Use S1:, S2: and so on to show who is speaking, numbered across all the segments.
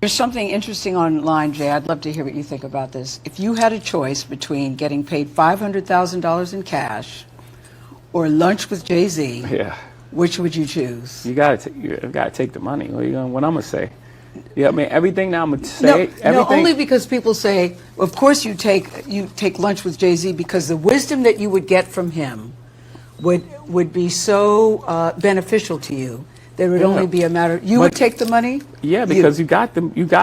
S1: There's something interesting online, Jay. I'd love to hear what you think about this. If you had a choice between getting paid $500,000 in cash or lunch with Jay-Z,
S2: Yeah.
S1: which would you choose?
S2: You gotta take the money. What I'm gonna say? Yeah, I mean everything that I'm gonna say.
S1: No,
S2: everything.
S1: only because people say, of course you take lunch with Jay-Z because the wisdom that you would get from him would be so beneficial to you. There would only be a matter. You would take the money.
S2: Yeah, because you got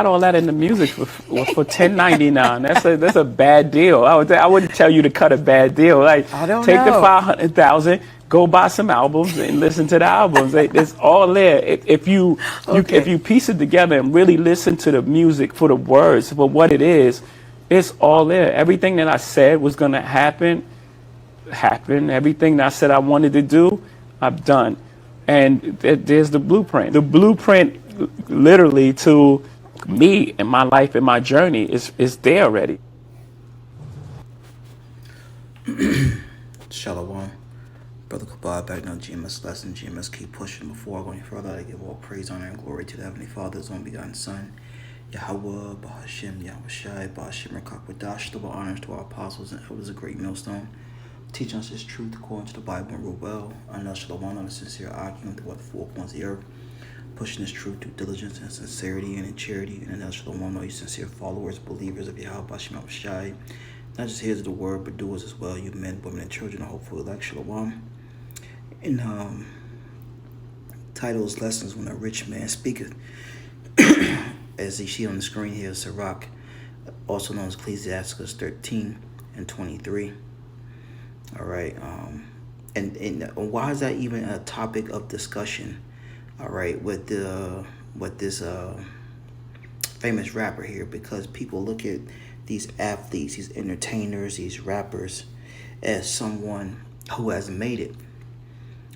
S2: all that in the music for $10.99. That's a bad deal. I wouldn't tell you to cut a bad deal. Like
S1: I don't
S2: take
S1: know.
S2: the 500,000, go buy some albums and listen to the albums. It's all there. If you piece it together and really listen to the music for the words for what it is, it's all there. Everything that I said was gonna happen. Everything that I said I wanted to do, I've done. And there's the blueprint. The blueprint, literally, to me and my life and my journey is there already.
S3: Shalom. Brother Kabad back now, GMS lesson. GMS keep pushing. Before I go any further, I give all praise, honor, and glory to the Heavenly Father, His only begotten Son, Yahweh, Bahashim, Yahweh Shai, Bahashim, Rakakwadash, double honors to our apostles and elders of Great Millstone. Teach us His truth according to the Bible and rule well. And us Shalom on a sincere argument throughout the four corners of the earth. Pushing this truth through diligence and sincerity and in charity. And us Shalom, all you sincere followers, believers of Yahweh, Bahashim, Shai. Not just hearers of the word, but doers as well. You men, women, and children, hopeful elect Shalom. In titles, lessons, when a rich man speaketh. As you see on the screen here, Sirach, also known as Ecclesiastes 13 and 23. All right. And why is that even a topic of discussion? All right, with this famous rapper here, because people look at these athletes, these entertainers, these rappers as someone who has made it.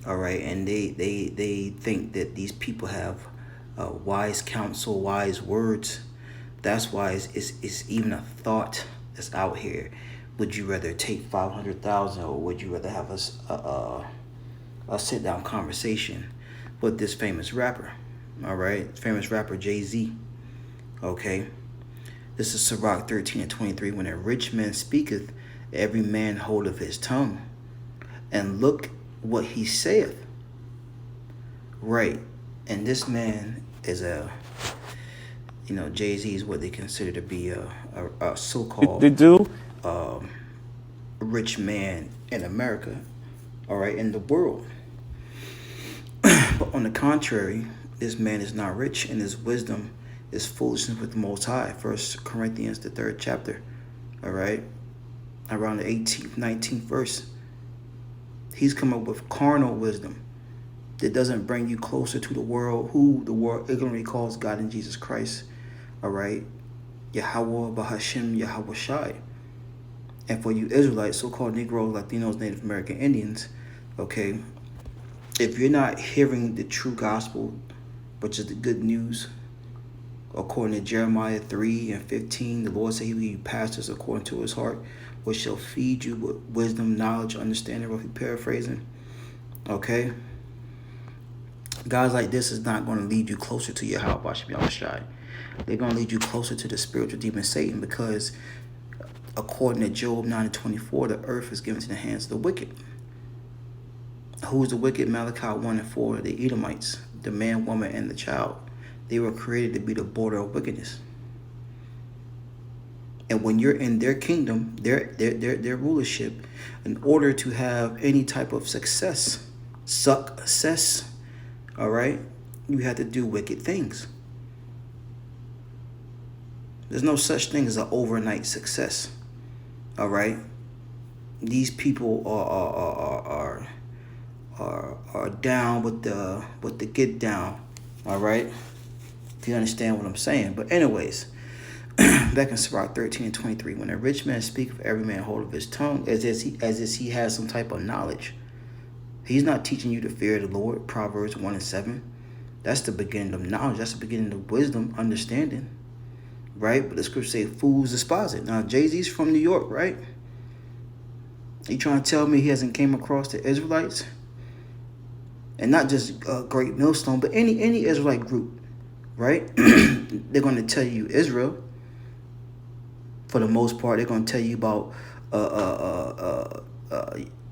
S3: All right, and they think that these people have wise counsel, wise words. That's why it's even a thought that's out here. Would you rather take 500,000, or would you rather have a sit down conversation with this famous rapper? All right, famous rapper Jay-Z. Okay, this is Sirach 13 and 23. When a rich man speaketh, every man holdeth his tongue, and look what he saith. Right, and this man is Jay-Z is what they consider to be a so-called rich man in America, all right, in the world. But on the contrary, this man is not rich, and his wisdom is foolishness with the Most High. 1 Corinthians, the 3rd chapter, all right, around the 18th, 19th verse. He's come up with carnal wisdom that doesn't bring you closer to the world, who the world ignorantly calls God and Jesus Christ, all right, Yahweh, Bahashim, Yahweh Shai. And for you Israelites, so-called Negroes, Latinos, Native American Indians, okay, if you're not hearing the true gospel, which is the good news, according to Jeremiah 3 and 15, the Lord said He will give you pastors according to His heart, which shall feed you with wisdom, knowledge, understanding, roughly paraphrasing, okay? Guys like this is not going to lead you closer to Yahweh Shai. They're going to lead you closer to the spiritual demon Satan, because according to Job 9 and 24, the earth is given to the hands of the wicked. Who is the wicked? Malachi 1 and 4, the Edomites, the man, woman, and the child. They were created to be the border of wickedness. And when you're in their kingdom, their rulership, in order to have any type of success, all right, you have to do wicked things. There's no such thing as an overnight success. All right, these people are down with the get down. All right, if you understand what I'm saying. But anyways, back in Sirach 13 and 23, when a rich man speaketh, every man hold of his tongue, as if he has some type of knowledge. He's not teaching you to fear the Lord. Proverbs 1 and 7. That's the beginning of knowledge. That's the beginning of wisdom, understanding. Right? But the scripture say fools despise it. Now, Jay-Z's from New York, right? You trying to tell me he hasn't came across the Israelites? And not just Great Millstone, but any Israelite group, right? They're going to tell you Israel. For the most part, they're going to tell you about,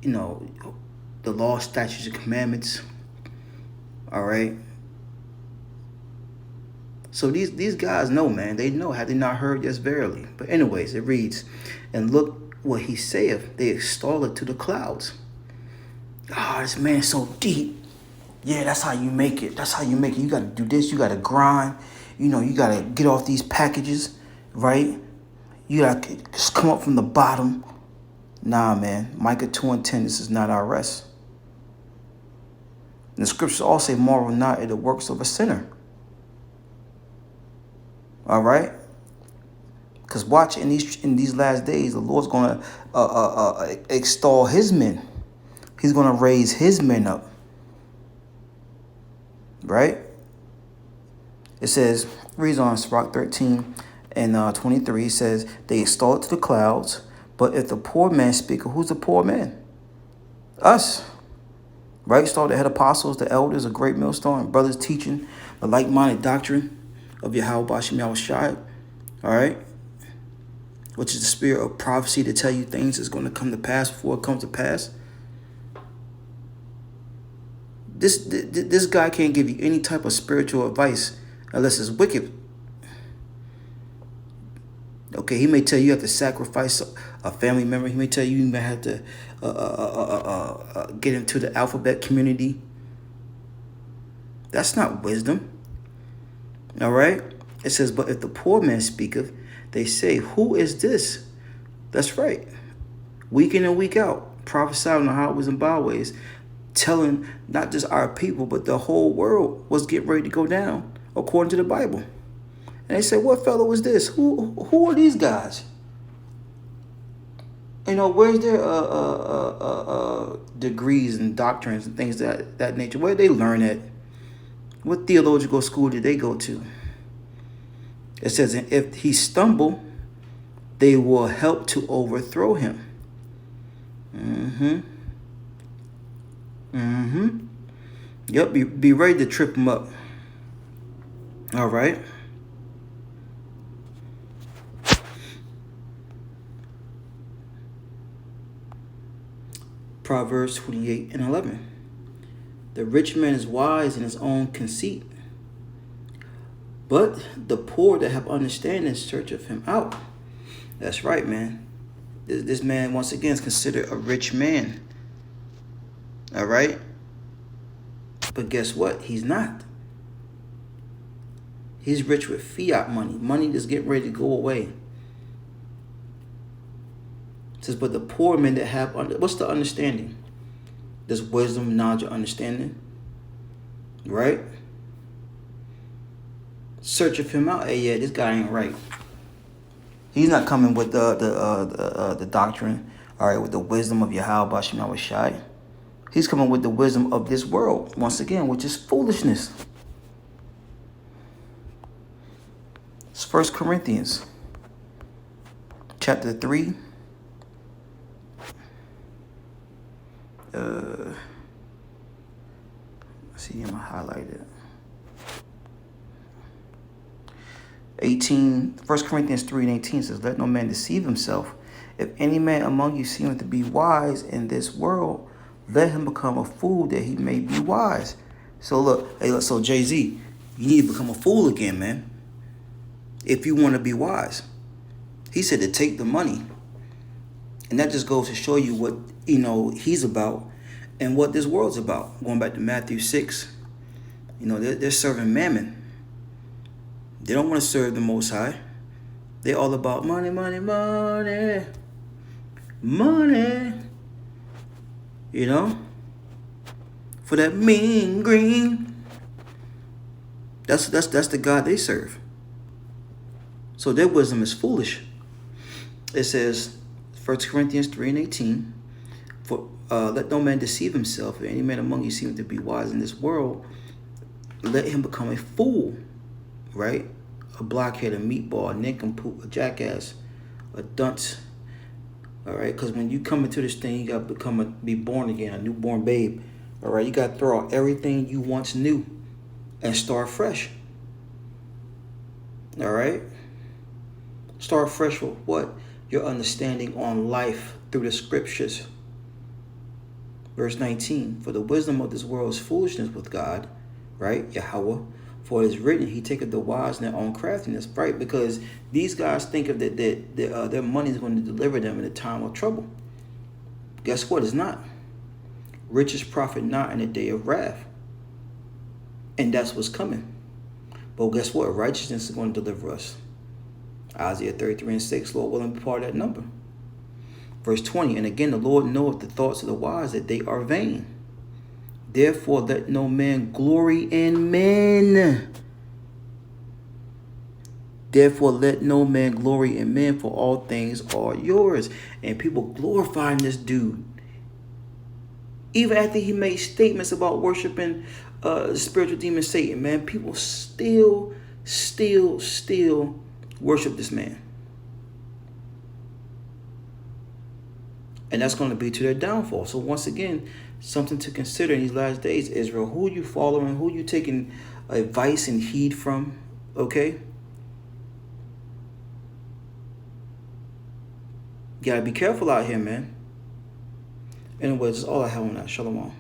S3: you know, the law, statutes, and commandments. All right. So these guys know, man. They know. Had they not heard, yes, verily. But anyways, it reads, and look what he saith. They extol it to the clouds. Ah, this man's so deep. Yeah, that's how you make it. That's how you make it. You got to do this. You got to grind. You know, you got to get off these packages, right? You got to just come up from the bottom. Nah, man. Micah 2:10, this is not our rest. And the scriptures also say, marvel not at the works of a sinner. All right? Because watch, in these last days, the Lord's going to extol his men. He's going to raise his men up. Right? It says, reads on Sirach 13 and 23, says, they extol it to the clouds, but if the poor man speak, who's the poor man? Us. Right? Start the head apostles, the elders, a great millstone, brothers teaching the like-minded doctrine of Yahweh Bashim Yahushai. All right? Which is the spirit of prophecy to tell you things that's going to come to pass before it comes to pass. This guy can't give you any type of spiritual advice unless it's wicked. Okay, he may tell you have to sacrifice a family member. He may tell you may have to get into the alphabet community. That's not wisdom. All right? It says, but if the poor man speaketh, they say, who is this? That's right. Week in and week out, prophesying the highways and byways, telling not just our people, but the whole world was getting ready to go down according to the Bible. And they say, what fellow is this? Who are these guys? You know, where's their degrees and doctrines and things that nature? Where did they learn at? What theological school did they go to? It says, and if he stumble, they will help to overthrow him. Yep, be ready to trip him up. All right. Proverbs 28:11. The rich man is wise in his own conceit, but the poor that have understanding searcheth him out. That's right, man. This man, once again, is considered a rich man. All right? But guess what? He's not. He's rich with fiat money. Money that's getting ready to go away. It says, but the poor men that have, what's the understanding? There's wisdom, knowledge, or understanding. Right? Search of him out. Hey, yeah, this guy ain't right. He's not coming with the doctrine, all right, with the wisdom of Yahweh Bashim Yahushai. He's coming with the wisdom of this world, once again, which is foolishness. It's 1 Corinthians chapter 3. Let's see, I'm going to highlight it. 1 Corinthians 3:18 says, let no man deceive himself. If any man among you seemeth to be wise in this world, let him become a fool that he may be wise. So look, so Jay-Z, you need to become a fool again, man. If you want to be wise. He said to take the money. And that just goes to show you what, he's about and what this world's about. Going back to Matthew 6, they're serving mammon. They don't want to serve the Most High. They're all about money, money, money. Money. For that mean green. That's the God they serve. So their wisdom is foolish. It says, 1 Corinthians 3:18, for let no man deceive himself. If any man among you seem to be wise in this world, let him become a fool. Right? A blockhead, a meatball, a nincompoop, a jackass, a dunce. All right? Because when you come into this thing, you got to be born again, a newborn babe. All right? You got to throw out everything you once knew and start fresh. All right? Start fresh with what? Your understanding on life through the scriptures. Verse 19, for the wisdom of this world is foolishness with God, right? Yahweh. For it is written, he taketh the wise in their own craftiness, right? Because these guys think of that their money is going to deliver them in a time of trouble. Guess what? It's not. Riches profit not in the day of wrath. And that's what's coming. But guess what? Righteousness is going to deliver us. Isaiah 33:6, Lord willing, be part of that number. Verse 20, and again, the Lord knoweth the thoughts of the wise, that they are vain. Therefore, let no man glory in men. Therefore, let no man glory in men, for all things are yours. And people glorifying this dude. Even after he made statements about worshiping the spiritual demon Satan, man, people still worship this man. And that's going to be to their downfall. So once again, something to consider in these last days, Israel. Who are you following? Who are you taking advice and heed from? Okay? You got to be careful out here, man. Anyways, that's all I have on that. Shalom.